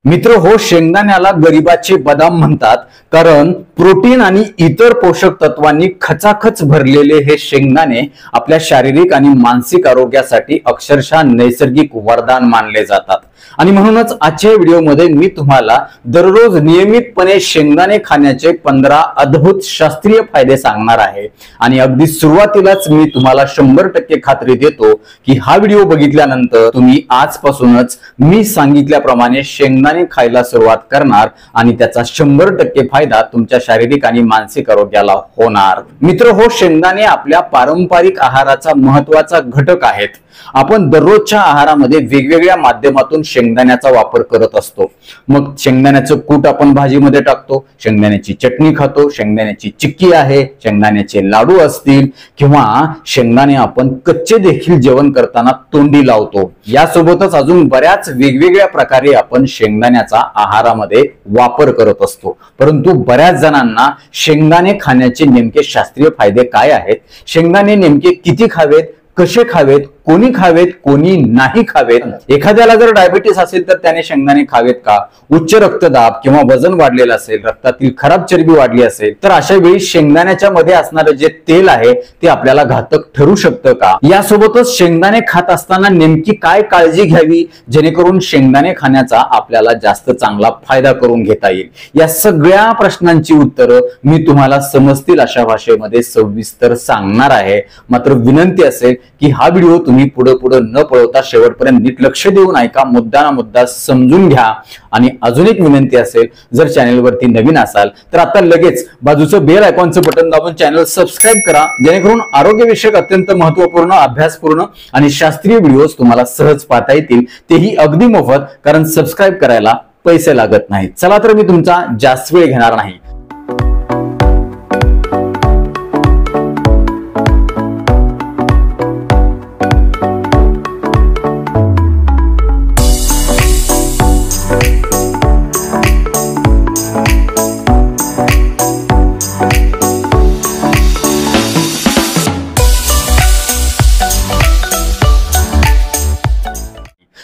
मित्र हो, शेंगदाण्याला गरिबाचे बदाम म्हणतात, कारण प्रोटीन आणि इतर पोषक तत्वांनी खचाखच भरलेले हे शेंगदाणे आपल्या शारीरिक आणि मानसिक आरोग्यासाठी अक्षरशः नैसर्गिक वरदान मानले जातात। आणि म्हणूनच आजच्या व्हिडिओमध्ये मी तुम्हाला दररोज नियमितपणे शेंगदाणे खाण्याचे 15 अद्भुत शास्त्रीय फायदे सांगणार आहे। आणि अगदी सुरुवातीलाच मी तुम्हाला 100% खात्री देतो की हा व्हिडिओ बघितल्यानंतर तुम्ही आजपासूनच मी सांगितल्याप्रमाणे शेंगदाणे खायला सुरुवात करणार आणि त्याचा 100% फायदा तुमच्या शारीरिक आणि मानसिक आरोग्याला होणार। मित्र हो, शेंगदाणे आपल्या पारंपरिक आहाराचा महत्त्वाचा घटक आहेत। आपण दररोजच्या आहारामध्ये वेगवेगळ्या माध्यमातून शेंगदाण्याचा वापर करत असतो। मग शेंगदाण्याचं कूट आपण भाजीमध्ये टाकतो, शेंगदाण्याची चटणी खातो, शेंगदाण्याची चिक्की आहे, शेंगदाण्याचे लाडू असतील किंवा शेंगदाणे आपण कच्चे देखील जेवण करताना तोंडी लावतो। यासोबतच अजून बऱ्याच वेगवेगळ्या प्रकारे आपण शेंगदाण्याचा आहारामध्ये वापर करत असतो। परंतु बऱ्याच जणांना शेंगदाणे खाण्याचे नेमके शास्त्रीय फायदे काय आहेत, शेंगदाणे नेमके किती खावेत, कसे खावेत, कोणी खावेत, कोणी नाही खावेत, एखाद्याला जर डायबिटीस असेल तर त्याने शेंगदाणे खावेत का, उच्च रक्तदाब किंवा वजन वाढलेलं असेल, रक्तातील खराब चरबी वाढली असेल तर अशा वेळी शेंगदाण्याच्या मध्ये असणारे जे तेल आहे ते आपल्याला घातक ठरू शकतं का, यासोबतच शेंगदाणे खात असताना नेमकी काय काळजी घ्यावी जेणेकरून शेंगदाणे खाण्याचा आपल्याला जास्त चांगला फायदा करून घेता येईल, या सगळ्या प्रश्नांची उत्तरं मी तुम्हाला समजतील अशा भाषेमध्ये सविस्तर सांगणार आहे। मात्र विनंती असेल की हा व्हिडिओ तुम्ही पुढे न पळवता शेवटपर्यंत नीट लक्ष देऊन ऐका, मुद्दा ना मुद्दा समजून घ्या। आणि अजून एक विनंती असेल, जर चॅनलवरती नवीन असाल तर आता लगेच बाजूचं बेल आयकॉनचं बटन दाबून चॅनल सबस्क्राइब करा, जेणेकरून आरोग्यविषयक अत्यंत महत्त्वपूर्ण, अभ्यासपूर्ण आणि शास्त्रीय व्हिडिओज तुम्हाला सहज पाहता येतील, तेही अगदी मोफत, कारण सबस्क्राइब करायला पैसे लागत नाहीत। चला तर मी तुमचा जास्त वेळ घेणार नाही।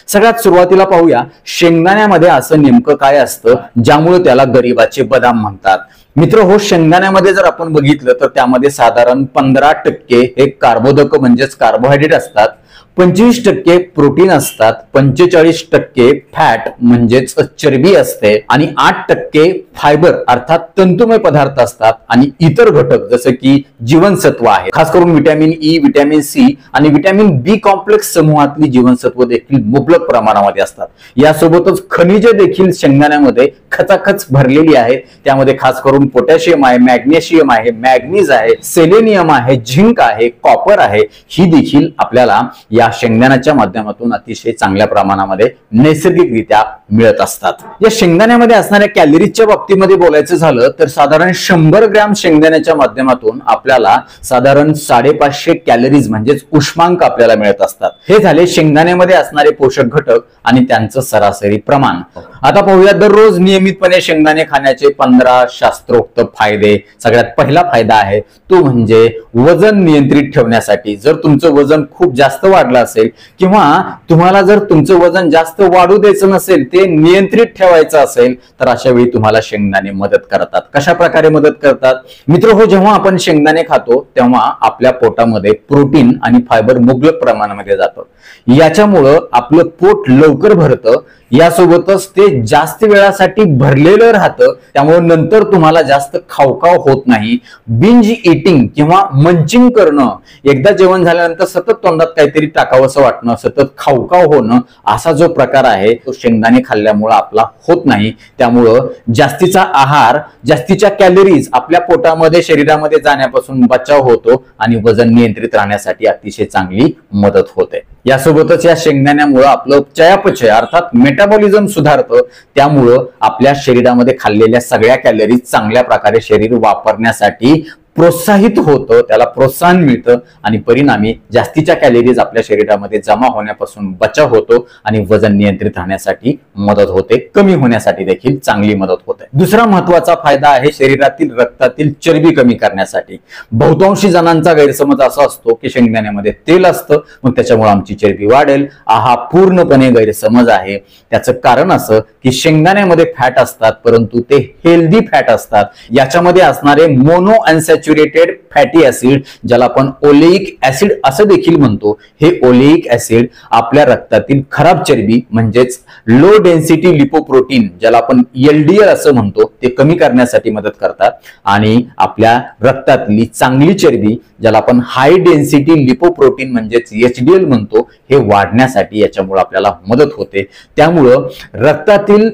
सगळ्यात सुरुवातीला पाहूया, शेंगदाण्यामध्ये असं नेमकं काय असतं ज्यामुळे त्याला गरिबाचे बदाम म्हणतात। मित्र हो, शेंगदाण्यामध्ये जर आपण बघितलं तर त्यामध्ये साधारण 15% हे कार्बोदक म्हणजेच कार्बोहायड्रेट असतात, 25% प्रोटीन असतात, 45% फॅट म्हणजेच चरबी असते आणि 8% फायबर अर्थात तंतुमय पदार्थ असतात आणि इतर घटक जसे की जीवनसत्व आहे, खास करून व्हिटॅमिन ई, व्हिटॅमिन सी आणि व्हिटॅमिन बी कॉम्प्लेक्स समूहातली जीवनसत्व देखील मुबलक प्रमाणामध्ये असतात। यासोबतच खनिजे देखील शेंगदाण्यामध्ये खचाखच भरलेली आहेत। त्यामध्ये खास करून पोटॅशियम आहे, मॅग्नेशियम आहे, मॅग्नीज आहे, सेलेनियम आहे, झिंक आहे, कॉपर आहे, ही देखील आपल्याला या शेंगदाण्याच्या माध्यमातून अतिशय चांगल्या प्रमाणामध्ये नैसर्गिकरित्या मिळत असतात। या शेंगदाण्यामध्ये असणाऱ्या कॅलरीजच्या बाबतीमध्ये बोलायचं झालं तर साधारण 100 ग्रॅम शेंगदाण्याच्या माध्यमातून आपल्याला साधारण 550 कॅलरीज म्हणजेच उष्मांक आपल्याला मिळत असतात। हे झाले शेंगदाण्यामध्ये असणारे पोषक घटक आणि त्यांचं सरासरी प्रमाण। आता पाहूया दररोज नियमितपणे शेंगदाणे खाण्याचे 15 शास्त्रोक्त फायदे। सगळ्यात पहिला फायदा आहे तो म्हणजे वजन नियंत्रित ठेवण्यासाठी। जर तुमचं वजन खूप जास्त वाढलं असेल किंवा तुम्हाला जर तुमचं वजन जास्त वाढू द्यायचं नसेल, ते नियंत्रित ठेवायचं असेल तर अशा वेळी तुम्हाला शेंगदाणे मदत करतात। कशा प्रकारे मदत करतात मित्र हो, जेव्हा आपण शेंगदाणे खातो तेव्हा आपल्या पोटामध्ये प्रोटीन आणि फायबर मुबलक प्रमाणामध्ये जातं। याच्यामुळं आपलं पोट लवकर भरतं, यासोबतच ते जास्त वेळासाठी भरलेलं राहतं, त्यामुळे नंतर तुम्हाला जास्त खावखाव होत नाही। बिंज ईटिंग किंवा मंचिंग करणं, एकदा जेवण झाल्यानंतर सतत तोंडात काहीतरी टाकावंसं वाटणं, सतत खावखाव होणं, असा जो प्रकार आहे तो शेंगदाणे खाल्ल्यामुळे आपला होत नाही। त्यामुळं जास्तीचा आहार, जास्तीच्या कॅलरीज आपल्या पोटामध्ये, शरीरामध्ये जाण्यापासून बचाव होतो आणि वजन नियंत्रित राहण्यासाठी अतिशय चांगली मदत होते। यासोबतच या शेंगदाण्यामुळे आपलं चयापचय अर्थात मेटाबॉलिझम सुधारतं, त्यामुळं आपल्या शरीरामध्ये खाल्लेल्या सगळ्या कॅलरीज चांगल्या प्रकारे शरीर वापरण्यासाठी प्रोत्साहित होतं, त्याला प्रोत्साहन मिळतं आणि परिणामी जास्तीच्या कॅलरीज आपल्या शरीरामध्ये जमा होण्यापासून बचाव होतो आणि वजन नियंत्रित राहण्यासाठी मदत होते, कमी होण्यासाठी देखील चांगली मदत होते. दुसरा महत्वाचा फायदा आहे शरीरातील रक्तातील चरबी कमी करण्यासाठी. बहुतांशी जणांचा गैरसमज असा असतो की शेंगदाण्यामध्ये तेल असतं मग त्याच्यामुळे आमची चरबी वाढेल. हा पूर्णपणे गैरसमज आहे. त्याचं कारण असं की शेंगदाण्यामध्ये फॅट असतात परंतु ते हेल्दी फॅट असतात. याच्यामध्ये असणारे मोनो अनसॅच्युरेटेड फॅटी ऍसिड ज्याला आपण ओलेइक ऍसिड असं देखील म्हणतो, हे ओलेइक ऍसिड आपल्या रक्तातील खराब चरबी म्हणजेच लो डेन्सिटी लिपोप्रोटीन ज्याला आपण LDL असं म्हणतो ते कमी करण्यासाठी मदत करतात आणि आपल्या रक्तातली चांगली चरबी ज्याला आपण हाय डेन्सिटी लिपोप्रोटीन म्हणजेच HDL म्हणतो हे वाढण्यासाठी याच्यामुळे आपल्याला मदत होते. त्यामुळं रक्तातील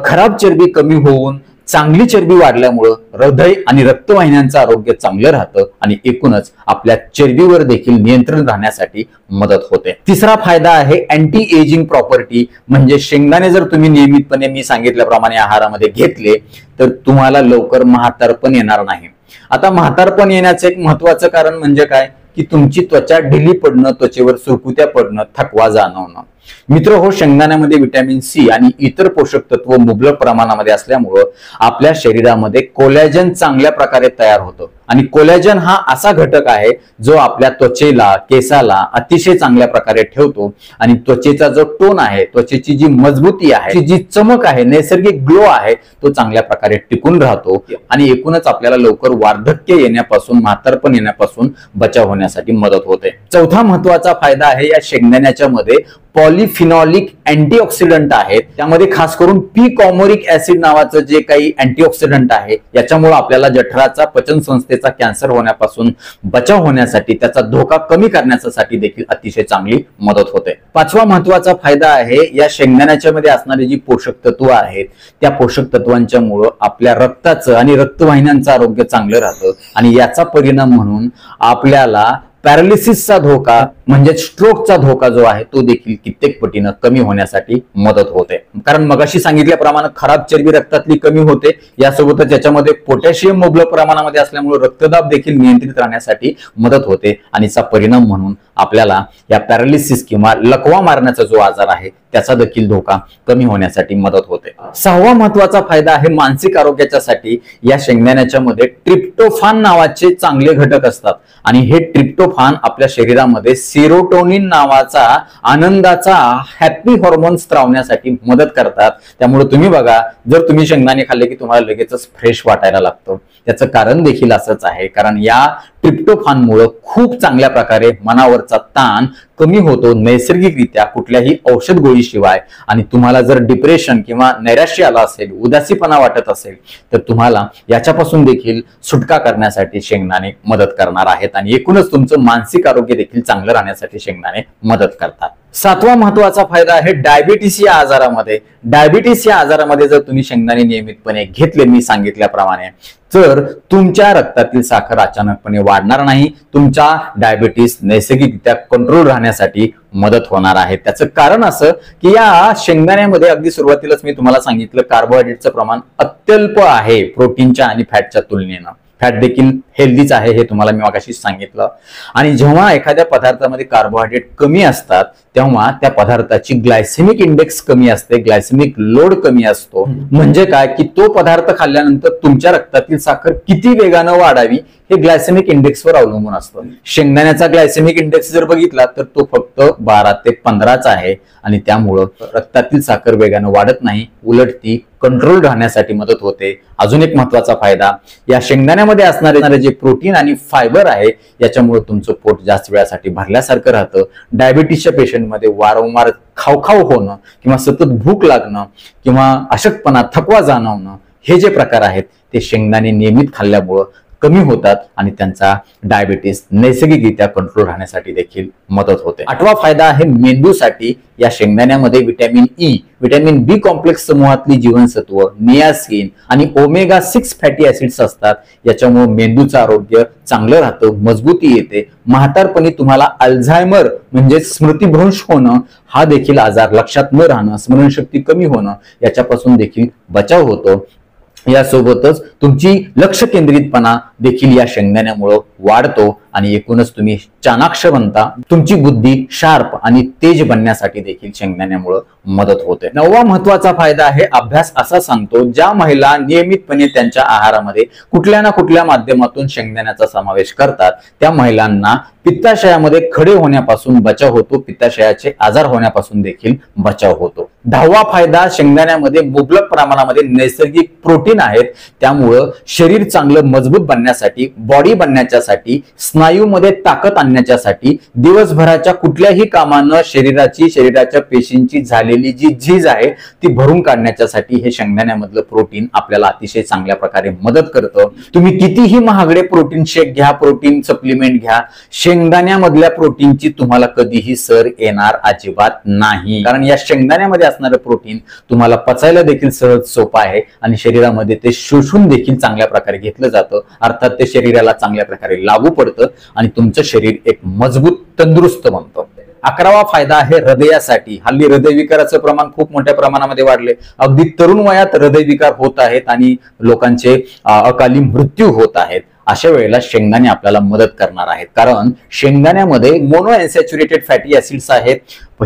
खराब चरबी कमी होऊन चांगली चरबी वाढल्यामुळं हृदय आणि रक्तवाहिन्यांचं आरोग्य चांगलं राहतं आणि एकूणच आपल्या चरबीवर देखील नियंत्रण राहण्यासाठी मदत होते. तिसरा फायदा आहे अँटी एजिंग प्रॉपर्टी. म्हणजे शेंगदाणे जर तुम्ही नियमितपणे मी सांगितल्याप्रमाणे आहारामध्ये घेतले तर तुम्हाला लवकर म्हातारपण येणार नाही. आता म्हातारपण येण्याचं एक महत्वाचं कारण म्हणजे काय की तुमची त्वचा ढिली पडणं, त्वचेवर सुरकुत्या पडणं, थकवा जाणवणं. मित्र हो, शेंगदाण्यामध्ये व्हिटॅमिन सी आणि इतर पोषक तत्व मुबलक प्रमाणामध्ये असल्यामुळं आपल्या शरीरामध्ये कोलॅजन चांगल्या प्रकारे तयार होतं आणि कोलॅजन हा असा घटक आहे जो आपल्या त्वचेला, केसाला अतिशय चांगल्या प्रकारे ठेवतो आणि त्वचेचा जो टोन आहे, त्वचेची जी मजबूती आहे, जी चमक आहे, नैसर्गिक ग्लो आहे तो चांगल्या प्रकारे टिकून राहतो आणि एकूणच आपल्याला लवकर वार्धक्य येण्यापासून, म्हातारपण येण्यापासून बचाव होण्यासाठी मदत होते. चौथा महत्वाचा फायदा आहे या शेंगदाण्याच्या मध्ये पॉलिफिनॉलिक अँटीऑक्सिडंट आहेत. त्यामध्ये खास करून पी-कॉमोरिक ऍसिड नावाचं जे काही अँटीऑक्सिडंट आहे याच्यामुळे आपल्याला जठराचा, पचन संस्थेचा कॅन्सर होण्यापासून बचाव होण्यासाठी, त्याचा धोका कमी करण्यासाठी देखील अतिशय चांगली मदत होते. पाचवा महत्वाचा फायदा आहे या शेंगदाण्याच्या मध्ये असणारी जी पोषक तत्व आहेत त्या पोषक तत्वांच्या मुळे आपल्या रक्ताचं आणि रक्तवाहिन्यांचं आरोग्य चांगलं राहतं आणि याचा परिणाम म्हणून आपल्याला पॅरालिसिसचा धोका म्हणजे स्ट्रोकचा धोका जो आहे तो देखील कित्येक पटीनं कमी होण्यासाठी मदत होते. कारण मगाशी सांगितल्याप्रमाणे खराब चरबी रक्तातली कमी होते, यासोबतच याच्यामध्ये पोटॅशियम मुबलक प्रमाणामध्ये असल्यामुळे रक्तदाब देखील नियंत्रित राहण्यासाठी मदत होते आणि याचा परिणाम म्हणून आपल्याला या पॅरालिसिस किंवा लकवा मारण्याचा जो आजार आहे त्याचा देखील धोका कमी होण्यासाठी मदत होते. सहावा महत्वाचा फायदा आहे मानसिक आरोग्याच्यासाठी. या शेंगदाण्याच्या मध्ये ट्रिप्टोफान नावाचे चांगले घटक असतात आणि हे ट्रिप्टोफान आपल्या शरीरामध्ये सेरोटोनिन नावाचा आनंदाचा हॅपी हॉर्मोन स्त्रावण्यासाठी मदत करतात. त्यामुळे तुम्ही बघा, जर तुम्ही शेंगदाणे खाल्ले की तुम्हाला लगेचच फ्रेश वाटायला लागतं. त्याचं कारण देखील असंच आहे, कारण या ट्रिप्टोफानमुळे खूप चांगल्या प्रकारे मनावरचा ताण कमी होतो नैसर्गिकरित्या कुठल्याही औषध गोळीशिवाय. आणि तुम्हाला जर डिप्रेशन किंवा नैराश्य आला असेल, उदासीपणा वाटत असेल तर तुम्हाला याच्यापासून देखील सुटका करण्यासाठी शेंगदाणे मदत करणार आहेत आणि एकूणच तुमचं मानसिक आरोग्य देखील चांगलं राहण्यासाठी शेंगदाणे मदत करतात. सातवा महत्वाचा फायदा आहे डायबिटीस या आजारामध्ये. डायबिटीस या आजारामध्ये जर तुम्ही शेंगदाणे नियमितपणे घेतले मी सांगितल्याप्रमाणे तर तुमच्या रक्तातील साखर अचानकपणे वाढणार नाही, तुमचा डायबिटीस नैसर्गिकरित्या कंट्रोल राहण्यासाठी मदत होणार आहे. त्याचं कारण असं की या शेंगदाण्यामध्ये अगदी सुरुवातीलाच मी तुम्हाला सांगितलं कार्बोहायड्रेटचं प्रमाण अत्यल्प आहे प्रोटीनच्या आणि फॅटच्या तुलनेनं. फॅट देखील हेल्दीच आहे हे तुम्हाला मी मगाशीच सांगितलं. आणि जेव्हा एखाद्या पदार्थामध्ये कार्बोहायड्रेट कमी असतात तेव्हा त्या पदार्थाची ग्लायसेमिक इंडेक्स कमी असते, ग्लायसेमिक लोड कमी असतो. म्हणजे काय की तो पदार्थ खाल्ल्यानंतर तुमच्या रक्तातील साखर किती वेगानं वाढावी हे ग्लायसेमिक इंडेक्सवर अवलंबून असतं. शेंगदाण्याचा ग्लायसेमिक इंडेक्स जर बघितला तर तो फक्त 12 ते 15चा आहे आणि त्यामुळं रक्तातील साखर वेगानं वाढत नाही, उलट ती कंट्रोल राहण्यासाठी मदत होते. अजून एक महत्वाचा फायदा, या शेंगदाण्यामध्ये असणारे जे प्रोटीन आणि फायबर आहे याच्यामुळे तुमचं पोट जास्त वेळासाठी भरल्यासारखं राहतं. डायबिटीसच्या पेशंटमध्ये वारंवार खावखाव होणं किंवा सतत भूक लागणं किंवा अशक्तपणा, थकवा जाणवणं हे जे प्रकार आहेत ते शेंगदाणे नियमित खाल्ल्यामुळं कमी होतात आणि त्यांचा डायबिटीस नैसर्गिकरित्या कंट्रोल राहण्यासाठी देखील मदत होते. आठवा फायदा आहे मेंदूसाठी. या शेंगदाण्यामध्ये व्हिटॅमिन ई, व्हिटॅमिन बी कॉम्प्लेक्स समूहातली जीवनसत्व, नियासिन आणि ओमेगा 6 फॅटी ऍसिड्स असतात. याच्यामुळे मेंदूचं आरोग्य चांगलं राहतं, मजबूती येते. म्हातारपणी तुम्हाला अल्झायमर म्हणजे स्मृतिभ्रंश होणं हा देखील आजार, लक्षात न राहणं, स्मरणशक्ती कमी होणं याच्यापासून देखील बचाव होतो. यासोबतच तुमची लक्ष केंद्रितपणा देखील या शेंगदाण्यामुळे वाढतो आणि एकूणच तुम्ही चाणाक्ष बनता. तुमची बुद्धी शार्प आणि तेज बनण्यासाठी देखील शेंगदाण्यामुळे मदत होते. 9वा महत्वाचा फायदा आहे अभ्यास असा सांगतो, ज्या महिला नियमितपणे त्यांच्या आहारामध्ये कुठल्या ना कुठल्या माध्यमातून शेंगदाण्याचा समावेश करतात त्या महिलांना पित्ताशयामध्ये खडे होण्यापासून बचाव होतो, पित्ताशयाचे आजार होण्यापासून देखील बचाव होतो. 10वा फायदा शेंगदाण्यामध्ये मुबलक प्रमाणामध्ये नैसर्गिक प्रोटीन आहेत, त्यामुळं शरीर चांगलं मजबूत बनण्यासाठी, बॉडी बनण्यासाठी, स्नायूमध्ये ताकद आणण्यासाठी, दिवसभराच्या कुठल्याही कामानं शरीराच्या पेशींची झालेली जी झीज आहे ती भरून काढण्यासाठी हे शेंगदाण्यामधलं प्रोटीन आपल्याला अतिशय चांगल्या प्रकारे मदत करतं. तुम्ही कितीही महागडे प्रोटीन शेक घ्या, प्रोटीन सप्लिमेंट घ्या, शेंगदाण्यामधल्या प्रोटीनची तुम्हाला कधीही सर येणार अजिबात नाही. कारण या शेंगदाण्यामध्ये असणारं प्रोटीन तुम्हाला पचायला देखील सहज सोपं आहे आणि शरीरामध्ये ते शोषून देखील चांगल्या प्रकारे घेतलं जातं. अर्थात ते शरीराला चांगल्या प्रकारे लागू पडतं आणि तुमचं शरीर एक मजबूत तंदुरुस्त बनतं. 11वा फायदा आहे हृदयासाठी. हल्ली हृदयविकाराचं प्रमाण खूप मोठ्या प्रमाणामध्ये वाढले. अगदी तरुण वयात हृदयविकार होत आहेत आणि लोकांचे अकाली मृत्यू होत आहेत. अशा वेळेला शेंगदाणे आपल्याला मदत करणार आहेत, कारण शेंगदाण्यामध्ये मोनो अनसॅच्युरेटेड फॅटी ऍसिड्स आहेत,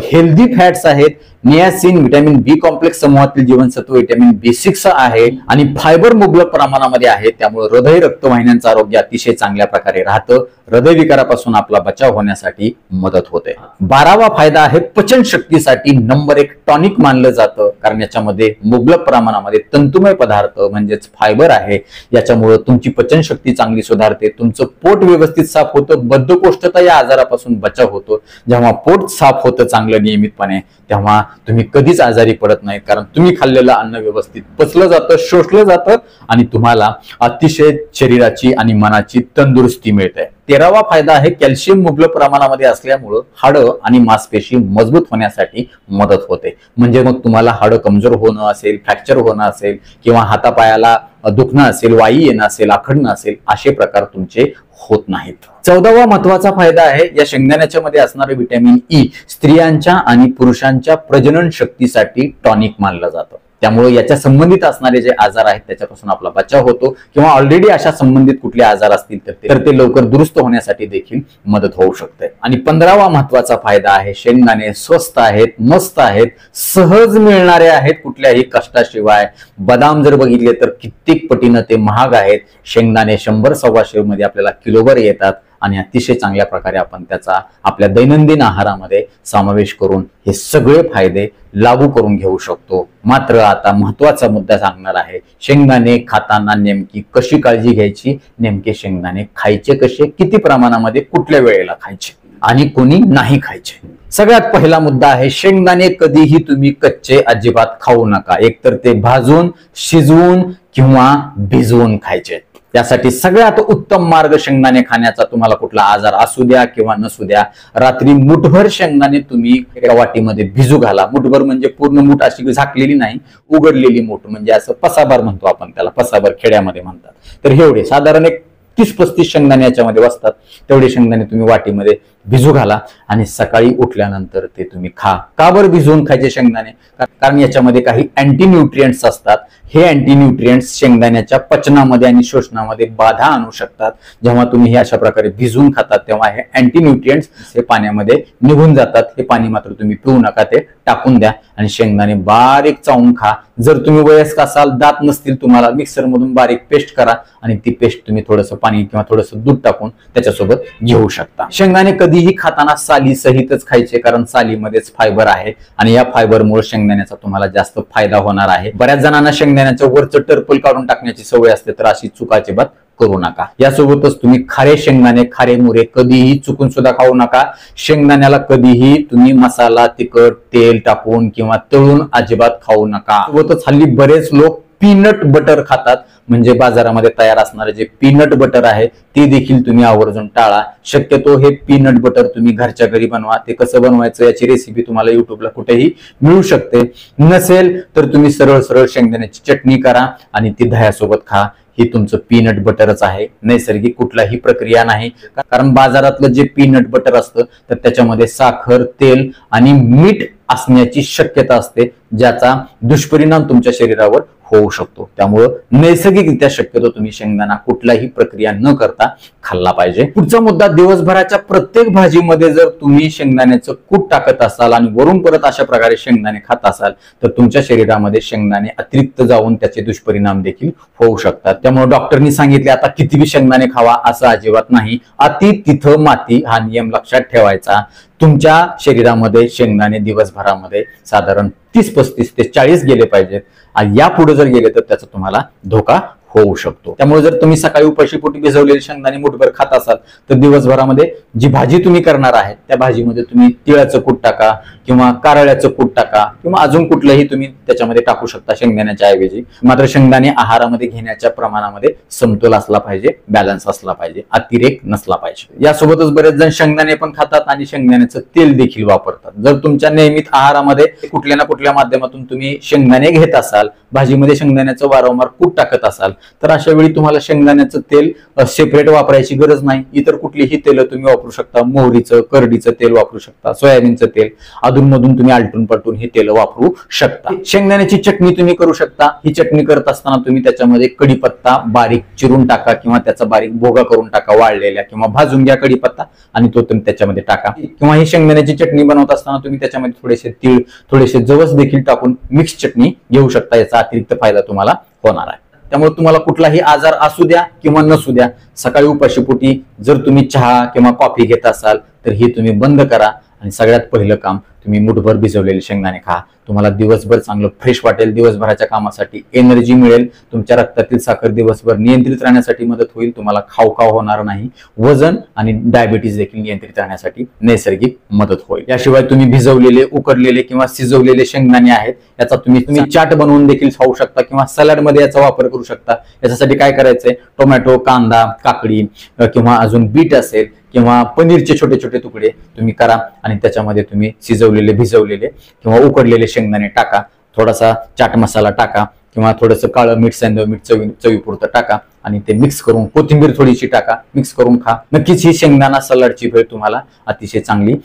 हेल्दी फॅट्स आहेत, नियासिन, व्हिटॅमिन बी कॉम्प्लेक्स समूहातील जीवनसत्व व्हिटॅमिन B6 आहे आणि फायबर मुबलक प्रमाणामध्ये आहे. त्यामुळे हृदय रक्तवाहिन्यांचं आरोग्य अतिशय चांगल्या प्रकारे राहतं. हृदयविकारापासून आपला बचाव होण्यासाठी मदत होते. 12वा फायदा आहे पचन शक्तीसाठी नंबर 1 टॉनिक मानलं जातं, कारण याच्यामध्ये मुबलक प्रमाणामध्ये तंतुमय पदार्थ म्हणजेच फायबर आहे. याच्यामुळे तुमची पचन शक्ती चांगली सुधारते, तुमचं पोट व्यवस्थित साफ होतं, बद्धकोष्ठता या आजारापासून बचाव होतो. जेव्हा पोट साफ होतं चांगलं नियमितपणे तेव्हा तुम्ही कधीच आजारी पडत नाही, कारण तुम्ही खाल्लेलं अन्न व्यवस्थित पचलं जातं, शोषलं जातं आणि तुम्हाला अतिशय शरीराची आणि मनाची तंदुरुस्ती मिळते. 13वा फायदा आहे कॅल्शियम मुबलक प्रमाणामध्ये असल्यामुळं हाडं आणि मांसपेशी मजबूत होण्यासाठी मदत होते. म्हणजे मग तुम्हाला हाडं कमजोर होणं असेल, फ्रॅक्चर होणं असेल किंवा हातापायाला दुखणं असेल, वाई येणं असेल, आखडणं असेल, असे प्रकार तुमचे होत नाहीत. 14वा महत्वाचा फायदा आहे या शेंगदाण्याच्या मध्ये असणारे व्हिटॅमिन ई स्त्रियांच्या आणि पुरुषांच्या प्रजनन शक्तीसाठी टॉनिक मानलं जातं. त्यामुळे याच्या संबंधित असणारे जे आजार आहेत त्याच्यापासून आपला बचाव होतो किंवा ऑलरेडी अशा संबंधित कुठले आजार असतील तर ते लवकर दुरुस्त होण्यासाठी देखील मदत होऊ शकते. आणि 15वा महत्वाचा फायदा आहे शेंगदाणे स्वस्त आहेत, मस्त आहेत, सहज मिळणारे आहेत कुठल्याही कष्टाशिवाय. बदाम जर बघितले तर कित्येक पटीनं ते महाग आहेत. शेंगदाणे 100-125 मध्ये आपल्याला किलोभर येतात आणि अतिशय चांगल्या प्रकारे आपण त्याचा आपल्या दैनंदिन आहारामध्ये समावेश करून हे सगळे फायदे लागू करून घेऊ शकतो. मात्र आता महत्वाचा मुद्दा सांगणार आहे, शेंगदाणे खाताना नेमकी कशी काळजी घ्यायची, नेमके शेंगदाणे खायचे कसे, किती प्रमाणामध्ये, कुठल्या वेळेला खायचे आणि कोणी नाही खायचे. सगळ्यात पहिला मुद्दा आहे शेंगदाणे कधीही तुम्ही कच्चे अजिबात खाऊ नका. एकतर ते भाजून, शिजवून किंवा भिजवून खायचे. त्यासाठी सगळ्यात उत्तम मार्ग शेंगदाणे खाण्याचा, तुम्हाला कुठला आजार असू द्या किंवा नसू द्या, रात्री मुठभर शेंगदाणे तुम्ही एका वाटीमध्ये भिजू घाला. मुठभर म्हणजे पूर्ण मूठ अशी झाकलेली नाही, उघडलेली मूठ, म्हणजे असं पसाभर म्हणतो आपण त्याला, पसाभर खेड्यामध्ये म्हणतात. तर एवढे साधारण एक 30-35 शेंगदाणे याच्यामध्ये बसतात. तेवढे शेंगदाणे तुम्ही वाटीमध्ये भिजू घाला आणि सकाळी उठल्यानंतर ते तुम्ही खा. का बरं भिजवून खायचे शेंगदाणे? कारण याच्यामध्ये काही अँटी न्यूट्रिएंट्स असतात. हे अँटी न्यूट्रिएंट्स शेंगदाण्याच्या पचनामध्ये आणि शोषणामध्ये बाधा आणू शकतात. जेव्हा तुम्ही हे अशा प्रकारे भिजवून खातात तेव्हा हे अँटी न्यूट्रिएंट्स हे पाण्यामध्ये निघून जातात. हे पाणी मात्र तुम्ही पिऊ नका, ते टाकून द्या आणि शेंगदाणे बारीक चावून खा. जर तुम्ही वयस्क असाल, दात नसतील तुम्हाला, मिक्सर मधून बारीक पेस्ट करा आणि ती पेस्ट तुम्ही थोडंसं पाणी किंवा थोडंसं दूध टाकून त्याच्यासोबत घेऊ शकता. शेंगदाणे कधीही खाताना साली सहितच खायचे, कारण सालीमध्येच फायबर आहे आणि या फायबरमुळे शेंगदाण्याचा तुम्हाला जास्त फायदा होणार आहे. बऱ्याच जणांना शेंगदाण्याचं वरचं टर्पल काढून टाकण्याची सवय असते, तर अशी चूक अजिबात करू नका. यासोबतच तुम्ही खारे शेंगदाणे, खारे मुरे कधीही चुकून सुद्धा खाऊ नका. शेंगदाण्याला कधीही तुम्ही मसाला, तिखट, तेल टाकून किंवा तळून अजिबात खाऊ नका. सोबतच हल्ली बरेच लोक पीनट बटर खातात, म्हणजे बाजारामध्ये तयार असणारे जे पीनट बटर आहे ते देखील तुम्ही आवर्जून टाळा. शक्यतो हे पीनट बटर तुम्ही घरच्या घरी बनवा. ते कसं बनवायचं याची रेसिपी तुम्हाला युट्यूबला कुठेही मिळू शकते. नसेल तर तुम्ही सरळ सरळ शेंगदाण्याची चटणी करा आणि ती दह्यासोबत खा. हे तुमचं पीनट बटरच आहे, नैसर्गिक कुठलाही प्रक्रिया नाही. कारण बाजारातलं जे पीनट बटर असतं तर त्याच्यामध्ये साखर, तेल आणि मीठ असण्याची शक्यता असते, ज्याचा दुष्परिणाम तुमच्या शरीरावर होऊ शकतो. त्यामुळं नैसर्गिकरित्या शक्यतो तुम्ही शेंगदाणा कुठलाही प्रक्रिया न करता खाल्ला पाहिजे. पुढचा मुद्दा, दिवसभराच्या प्रत्येक भाजीमध्ये जर तुम्ही शेंगदाण्याचं कूट टाकत असाल आणि वरून परत अशा प्रकारे शेंगदाणे खात असाल तर तुमच्या शरीरामध्ये शेंगदाणे अतिरिक्त जाऊन त्याचे दुष्परिणाम देखील होऊ शकतात. त्यामुळे डॉक्टरनी सांगितले आता कितीही शेंगदाणे खावा असं अजिबात नाही. अति तिथं माती हा नियम लक्षात ठेवायचा. तुमच्या शरीरामध्ये शेंगदाणे दिवसभरामध्ये साधारण 30-35 ते 40 गेले पाहिजेत. आणि यापुढे जर गेले तर त्याचा तुम्हाला धोका होऊ शकतो. त्यामुळे जर तुम्ही सकाळी उपाशीपोटी भिजवलेले शेंगदाणे मुठभर खात असाल तर दिवसभरामध्ये जी भाजी तुम्ही करणार आहे त्या भाजीमध्ये तुम्ही तिळाचं कूट टाका किंवा कारळ्याचं कूट टाका किंवा अजून कुठलंही तुम्ही त्याच्यामध्ये टाकू शकता शेंगदाण्याच्या ऐवजी. मात्र शेंगदाणे आहारामध्ये घेण्याच्या प्रमाणामध्ये समतोल असला पाहिजे, बॅलन्स असला पाहिजे, अतिरेक नसला पाहिजे. यासोबतच बरेच जण शेंगदाणे पण खातात आणि शेंगदाण्याचं तेल देखील वापरतात. जर तुमच्या नियमित आहारामध्ये कुठल्या ना कुठल्या माध्यमातून तुम्ही शेंगदाणे घेत असाल, भाजीमध्ये शेंगदाण्याचं वारंवार कूट टाकत असाल तर अशा वेळी तुम्हाला शेंगदाण्याचं तेल सेपरेट वापरायची गरज नाही. इतर कुठलीही तेल तुम्ही वापरू शकता. मोहरीचं, करडीचं तेल वापरू शकता, सोयाबीनचं तेल, अधूनमधून तुम्ही आलटून पलटून ही तेल वापरू शकता. शेंगदाण्याची चटणी तुम्ही करू शकता. ही चटणी करत असताना तुम्ही त्याच्यामध्ये कढीपत्ता बारीक चिरून टाका किंवा त्याचा बारीक भोगा करून टाका, वाळलेल्या किंवा भाजून घ्या कढीपत्ता आणि तो तुम्ही त्याच्यामध्ये टाका. किंवा ही शेंगदाण्याची चटणी बनवत असताना तुम्ही त्याच्यामध्ये थोडेसे तीळ, थोडेसे जवस देखील टाकून मिक्स चटणी घेऊ शकता. याचा अतिरिक्त फायदा तुम्हाला होणार आहे. त्यामुळे तुम्हाला कुठलाही आजार असू द्या किंवा नसू द्या, सकाळी उपाशीपोटी जर तुम्ही चहा किंवा कॉफी घेत असाल तर ही तुम्ही बंद करा आणि सगळ्यात पहिलं काम तुम्ही मुठभर भिजवलेले शेंगदाणे खा. तुम्हाला दिवसभर चांगलं फ्रेश वाटेल, दिवसभराच्या कामासाठी एनर्जी मिळेल, तुमच्या रक्तातील साखर दिवसभर नियंत्रित राहण्यासाठी मदत होईल, तुम्हाला खाऊ होणार नाही, वजन आणि डायबिटीज देखील नियंत्रित राहण्यासाठी नैसर्गिक मदत होईल. याशिवाय तुम्ही भिजवलेले, उकडलेले किंवा शिजवलेले शेंगदाणे आहेत याचा तुम्ही चाट बनवून देखील खाऊ शकता किंवा सलाड मध्ये याचा वापर करू शकता. याच्यासाठी काय करायचंय, टोमॅटो, कांदा, काकडी किंवा अजून बीट असेल किंवा पनीरचे छोटे छोटे तुकडे तुम्ही करा आणि त्याच्यामध्ये तुम्ही शिजवलेले, भिजवलेले किंवा उकडलेले शेंगदाणे टाका, थोडासा चाट मसाला टाका किंवा थोडंसं काळं मीठ, सेंधव मीठ चवीपुरतं टाका आणि ते मिक्स करून, कोथिंबीर थोडीशी टाका, मिक्स करून खा. नक्कीच ही शेंगदाणा सलाडची भेळ तुम्हाला अतिशय चांगली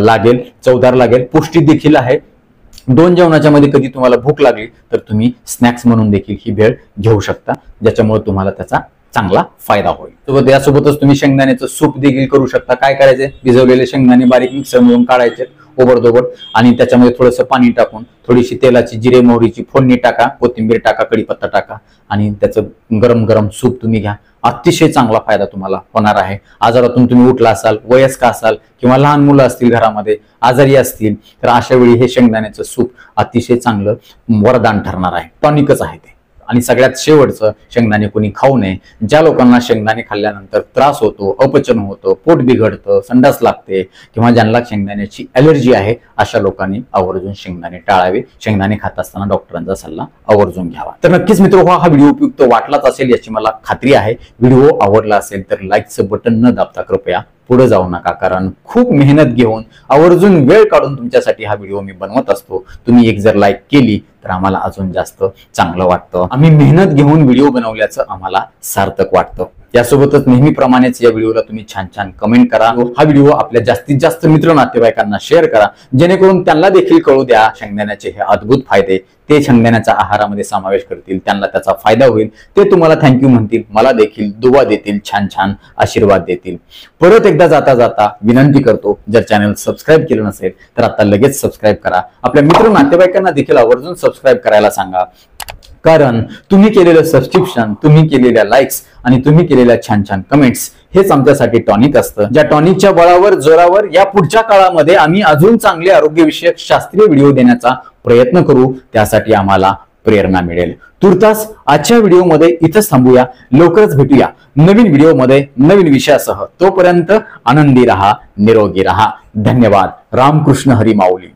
लागेल, चवदार लागेल, पौष्टिक देखील आहे. 2 जेवणाच्या मध्ये कधी तुम्हाला भूक लागली तर तुम्ही स्नॅक्स म्हणून देखील ही भेळ घेऊ शकता, ज्याच्यामुळे तुम्हाला त्याचा चांगला फायदा होईल. यासोबतच तुम्ही शेंगदाण्याचं सूप देखील करू शकता. काय करायचे, भिजवलेले शेंगदाणे बारीक मिक्सर मधून काढायचे ओबडधोबड आणि त्याच्यामध्ये थोडंसं पाणी टाकून थोडीशी तेलाची, जिरे मोहरीची फोडणी टाका, कोथिंबीर टाका, कढीपत्ता टाका आणि त्याचं गरम गरम सूप तुम्ही घ्या. अतिशय चांगला फायदा तुम्हाला होणार आहे. आजारातून तुम्ही उठला असाल, वयस्क असाल किंवा लहान मुलं असतील, घरामध्ये आजारी असतील तर अशा वेळी हे शेंगदाण्याचं सूप अतिशय चांगलं वरदान ठरणार आहे. टॉनिकच आहे ते. आणि सगळ्यात शेवटचं, शेंगदाणे कोणी खाऊ नये. ज्या लोकांना शेंगदाणे खाल्ल्यानंतर त्रास होतो, अपचन होतं, पोट बिघडतं, संडास लागते किंवा ज्यांना शेंगदाण्याची ॲलर्जी आहे अशा लोकांनी आवर्जून शेंगदाणे टाळावे. शेंगदाणे खात असताना डॉक्टरांचा सल्ला आवर्जून घ्यावा. तर नक्कीच मित्र, हा व्हिडिओ उपयुक्त वाटलाच असेल याची मला खात्री आहे. व्हिडिओ आवडला असेल तर लाईकचं बटन न दाबता कृपया पुढे जाऊ नका, कारण खूप मेहनत घेऊन आवर्जून वेळ काढून तुमच्यासाठी हा व्हिडिओ मी बनवत असतो. तुम्ही एक जर लाईक केली तर आम्हाला अजून जास्त चांगलं वाटतं. आम्ही मेहनत घेऊन व्हिडिओ बनवल्याचं आम्हाला सार्थक वाटतं. यासोबतच नेहमीप्रमाणेच या व्हिडिओला तुम्ही छान छान कमेंट करा. हा व्हिडिओ आपल्या जास्तीत जास्त मित्र नातेवाईकांना शेअर करा, जेणेकरून त्यांना देखील कळू द्या शेंगदाण्याचे हे अद्भुत फायदे. ते शेंगदाण्याचा आहारामध्ये समावेश करतील, त्यांना त्याचा फायदा होईल, ते तुम्हाला थँक्यू म्हणतील, मला देखील दुवा देतील, छान छान आशीर्वाद देतील. परत एकदा जाता जाता विनंती करतो, जर चॅनल सबस्क्राईब केलं नसेल तर आता लगेच सबस्क्राईब करा. आपल्या मित्र नातेवाईकांना देखील आवर्जून सबस्क्राईब करायला सांगा, कारण तुम्ही केलेलं सबस्क्रिप्शन, तुम्ही केलेल्या लाईक्स आणि तुम्ही केलेल्या छान छान कमेंट्स हेच आमच्यासाठी टॉनिक असतं. ज्या टॉनिकच्या बळावर, जोरावर या पुढच्या काळामध्ये आम्ही अजून चांगले आरोग्यविषयक शास्त्रीय व्हिडिओ देण्याचा प्रयत्न करू, त्यासाठी आम्हाला प्रेरणा मिळेल. तुर्तास आजच्या व्हिडिओमध्ये इथंच थांबूया. लवकरच भेटूया नवीन व्हिडिओमध्ये नवीन विषयासह. तोपर्यंत आनंदी रहा, निरोगी रहा. धन्यवाद. रामकृष्ण हरी माऊली.